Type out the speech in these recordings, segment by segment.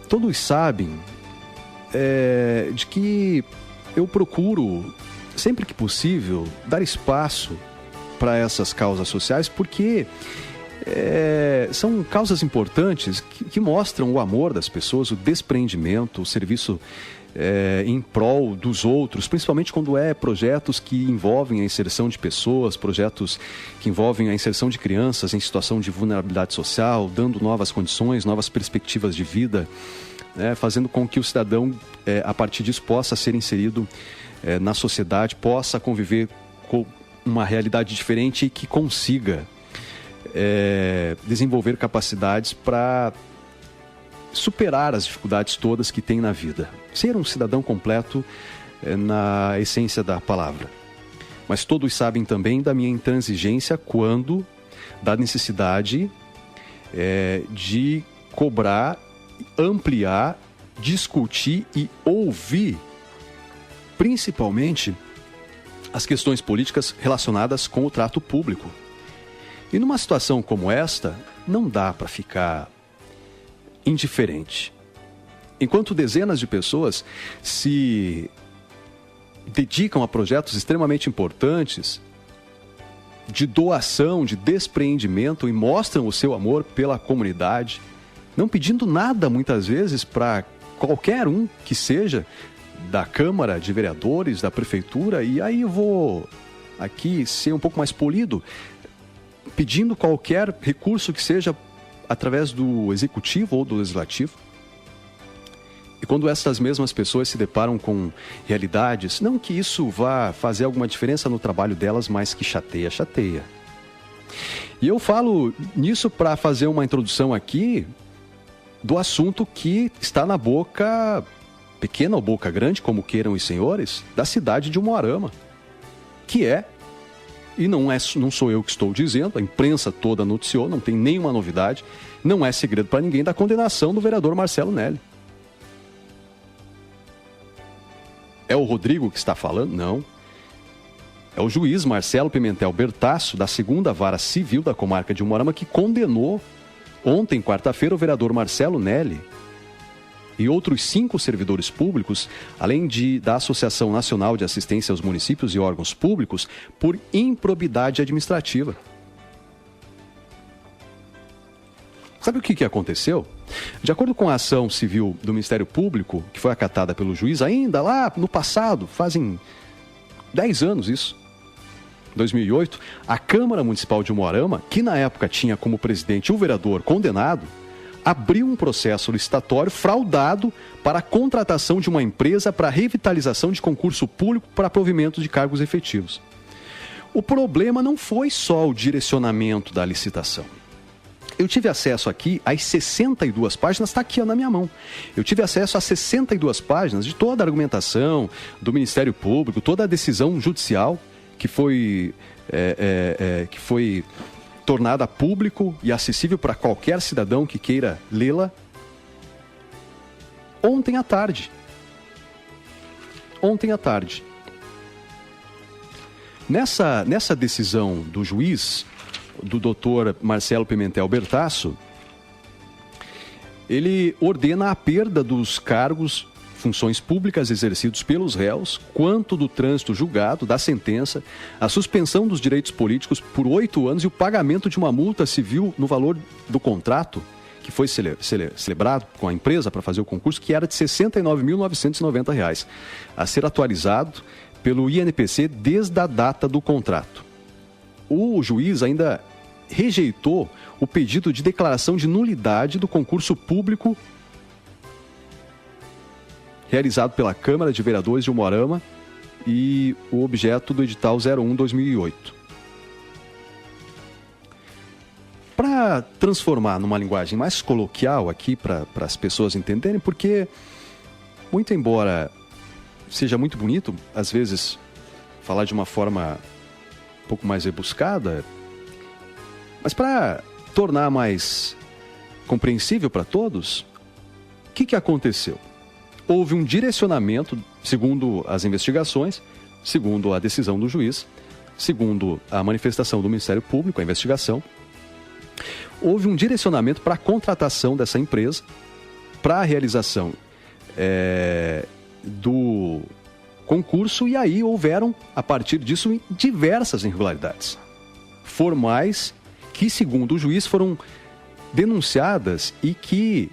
todos sabem de que eu procuro, sempre que possível, dar espaço para essas causas sociais, porque são causas importantes que mostram o amor das pessoas, o despreendimento, o serviço em prol dos outros, principalmente quando projetos que envolvem a inserção de pessoas, projetos que envolvem a inserção de crianças em situação de vulnerabilidade social, dando novas condições, novas perspectivas de vida, fazendo com que o cidadão, a partir disso, possa ser inserido na sociedade, possa conviver com uma realidade diferente e que consiga desenvolver capacidades para superar as dificuldades todas que tem na vida. Ser um cidadão completo na essência da palavra. Mas todos sabem também da minha intransigência quando da necessidade de cobrar, ampliar, discutir e ouvir, principalmente, as questões políticas relacionadas com o trato público. E numa situação como esta, não dá para ficar indiferente. Enquanto dezenas de pessoas se dedicam a projetos extremamente importantes, de doação, de despreendimento, e mostram o seu amor pela comunidade, não pedindo nada muitas vezes para qualquer um que seja, da Câmara de Vereadores, da Prefeitura, e aí eu vou aqui ser um pouco mais polido, pedindo qualquer recurso que seja através do Executivo ou do Legislativo. E quando essas mesmas pessoas se deparam com realidades, não que isso vá fazer alguma diferença no trabalho delas, mas que chateia. E eu falo nisso para fazer uma introdução aqui do assunto que está na boca pequena ou boca grande, como queiram os senhores, da cidade de Umuarama, que e não sou eu que estou dizendo, a imprensa toda noticiou, não tem nenhuma novidade, não é segredo para ninguém, da condenação do vereador Marcelo Nelly. É o Rodrigo que está falando? Não. É o juiz Marcelo Pimentel Bertasso, da 2ª Vara Civil da comarca de Umuarama, que condenou ontem, quarta-feira, o vereador Marcelo Nelly e outros 5 servidores públicos, além da Associação Nacional de Assistência aos Municípios e Órgãos Públicos, por improbidade administrativa. Sabe o que aconteceu? De acordo com a ação civil do Ministério Público, que foi acatada pelo juiz ainda lá no passado, fazem 10 anos isso, 2008, a Câmara Municipal de Umuarama, que na época tinha como presidente o vereador condenado, abriu um processo licitatório fraudado para a contratação de uma empresa para revitalização de concurso público para provimento de cargos efetivos. O problema não foi só o direcionamento da licitação. Eu tive acesso aqui às 62 páginas, está aqui na minha mão. Eu tive acesso a 62 páginas de toda a argumentação do Ministério Público, toda a decisão judicial que foi tornada público e acessível para qualquer cidadão que queira lê-la. Ontem à tarde. Nessa decisão do juiz, do doutor Marcelo Pimentel Bertasso, ele ordena a perda dos cargos, funções públicas exercidos pelos réus, quanto do trânsito julgado, da sentença, a suspensão dos direitos políticos por 8 anos e o pagamento de uma multa civil no valor do contrato, que foi celebrado com a empresa para fazer o concurso, que era de R$ 69.990, a ser atualizado pelo INPC desde a data do contrato. O juiz ainda rejeitou o pedido de declaração de nulidade do concurso público realizado pela Câmara de Vereadores de Umuarama e o objeto do edital 01/2008. Para transformar numa linguagem mais coloquial aqui, para as pessoas entenderem, porque, muito embora seja muito bonito, às vezes, falar de uma forma um pouco mais rebuscada, mas para tornar mais compreensível para todos, o que aconteceu? Houve um direcionamento, segundo as investigações, segundo a decisão do juiz, segundo a manifestação do Ministério Público, a investigação, houve um direcionamento para a contratação dessa empresa para a realização do concurso, e aí houveram, a partir disso, diversas irregularidades formais que, segundo o juiz, foram denunciadas e que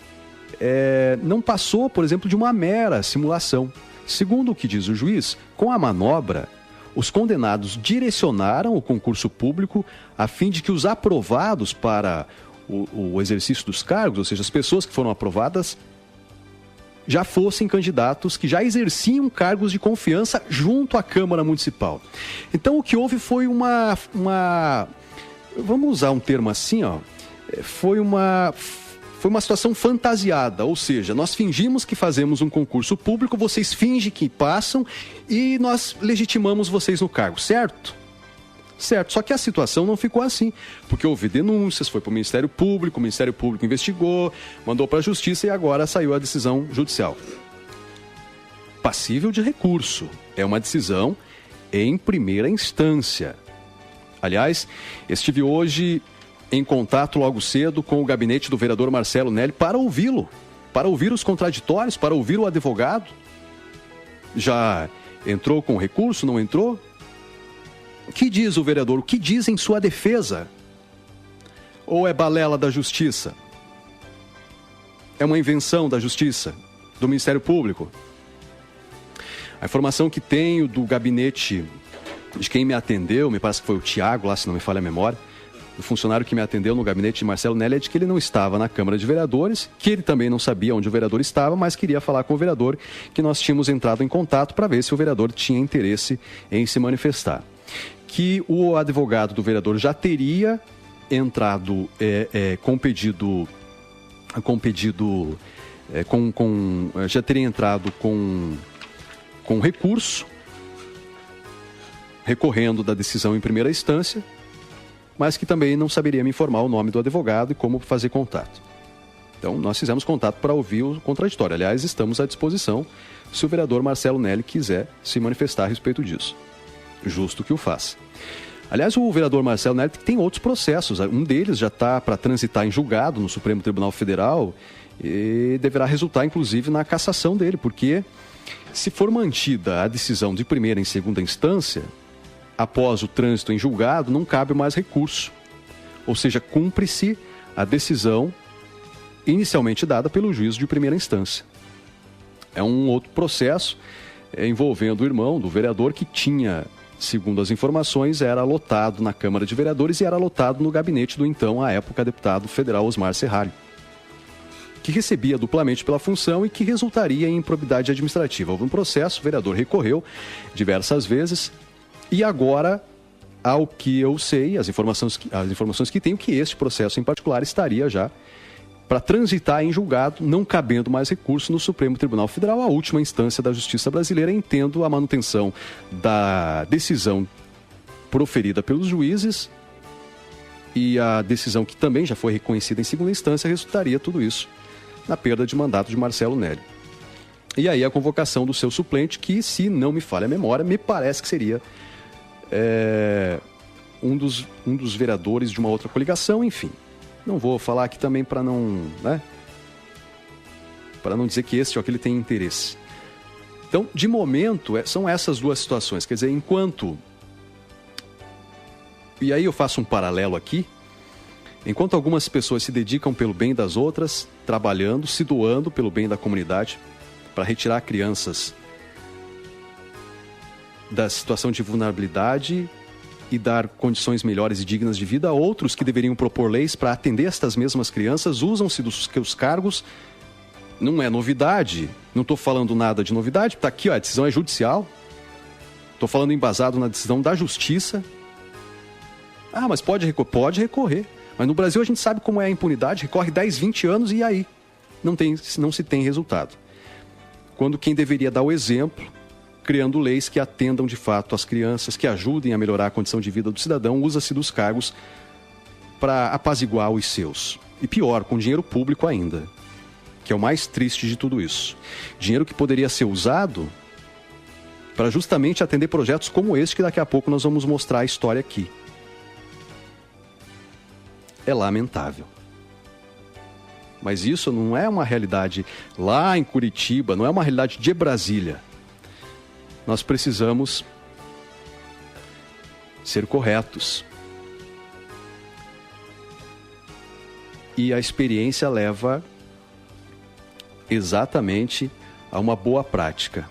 não passou, por exemplo, de uma mera simulação. Segundo o que diz o juiz, com a manobra, os condenados direcionaram o concurso público a fim de que os aprovados para o exercício dos cargos, ou seja, as pessoas que foram aprovadas, já fossem candidatos que já exerciam cargos de confiança junto à Câmara Municipal. Então, o que houve foi uma vamos usar um termo assim, foi uma situação fantasiada, ou seja, nós fingimos que fazemos um concurso público, vocês fingem que passam e nós legitimamos vocês no cargo, certo? Certo, só que a situação não ficou assim, porque houve denúncias, foi para o Ministério Público investigou, mandou para a Justiça e agora saiu a decisão judicial. Passível de recurso, é uma decisão em primeira instância. Aliás, estive hoje em contato logo cedo com o gabinete do vereador Marcelo Nelli para ouvi-lo, para ouvir os contraditórios, para ouvir o advogado. Já entrou com recurso, não entrou? O que diz o vereador? O que diz em sua defesa? Ou é balela da Justiça? É uma invenção da Justiça, do Ministério Público? A informação que tenho do gabinete de quem me atendeu, me parece que foi o Tiago, lá se não me falha a memória, o funcionário que me atendeu no gabinete de Marcelo Nelli, é de que ele não estava na Câmara de Vereadores, que ele também não sabia onde o vereador estava, mas queria falar com o vereador, que nós tínhamos entrado em contato para ver se o vereador tinha interesse em se manifestar. Que o advogado do vereador já teria entrado já teria entrado com recurso, recorrendo da decisão em primeira instância, mas que também não saberia me informar o nome do advogado e como fazer contato. Então, nós fizemos contato para ouvir o contraditório. Aliás, estamos à disposição se o vereador Marcelo Nelli quiser se manifestar a respeito disso. Justo que o faça. Aliás, o vereador Marcelo Nelli tem outros processos. Um deles já está para transitar em julgado no Supremo Tribunal Federal e deverá resultar, inclusive, na cassação dele, porque se for mantida a decisão de primeira e segunda instância, após o trânsito em julgado, não cabe mais recurso. Ou seja, cumpre-se a decisão inicialmente dada pelo juízo de primeira instância. É um outro processo envolvendo o irmão do vereador que tinha, segundo as informações, era lotado na Câmara de Vereadores e era lotado no gabinete do então, à época, deputado federal Osmar Serralho, que recebia duplamente pela função e que resultaria em improbidade administrativa. Houve um processo, o vereador recorreu diversas vezes e agora, ao que eu sei, as informações que tenho, que este processo em particular estaria já para transitar em julgado, não cabendo mais recurso no Supremo Tribunal Federal, a última instância da Justiça brasileira, entendo a manutenção da decisão proferida pelos juízes e a decisão que também já foi reconhecida em segunda instância, resultaria tudo isso na perda de mandato de Marcelo Nelli. E aí a convocação do seu suplente, que, se não me falha a memória, me parece que seria um dos vereadores de uma outra coligação, enfim. Não vou falar aqui também para não, para não dizer que este ou aquele tem interesse. Então, de momento, são essas duas situações. Quer dizer, enquanto... E aí eu faço um paralelo aqui. Enquanto algumas pessoas se dedicam pelo bem das outras, trabalhando, se doando pelo bem da comunidade, para retirar crianças da situação de vulnerabilidade e dar condições melhores e dignas de vida, outros que deveriam propor leis para atender estas mesmas crianças, usam-se dos seus cargos. Não é novidade, não estou falando nada de novidade, está aqui, a decisão é judicial, estou falando embasado na decisão da Justiça. Ah, mas pode recorrer. Mas no Brasil a gente sabe como é a impunidade, recorre 10, 20 anos e aí não se tem resultado. Quando quem deveria dar o exemplo, criando leis que atendam de fato as crianças, que ajudem a melhorar a condição de vida do cidadão, usa-se dos cargos para apaziguar os seus. E pior, com dinheiro público ainda, que é o mais triste de tudo isso. Dinheiro que poderia ser usado para justamente atender projetos como este, que daqui a pouco nós vamos mostrar a história aqui. É lamentável. Mas isso não é uma realidade lá em Curitiba, não é uma realidade de Brasília. Nós precisamos ser corretos. E a experiência leva exatamente a uma boa prática,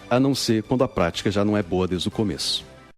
a não ser quando a prática já não é boa desde o começo.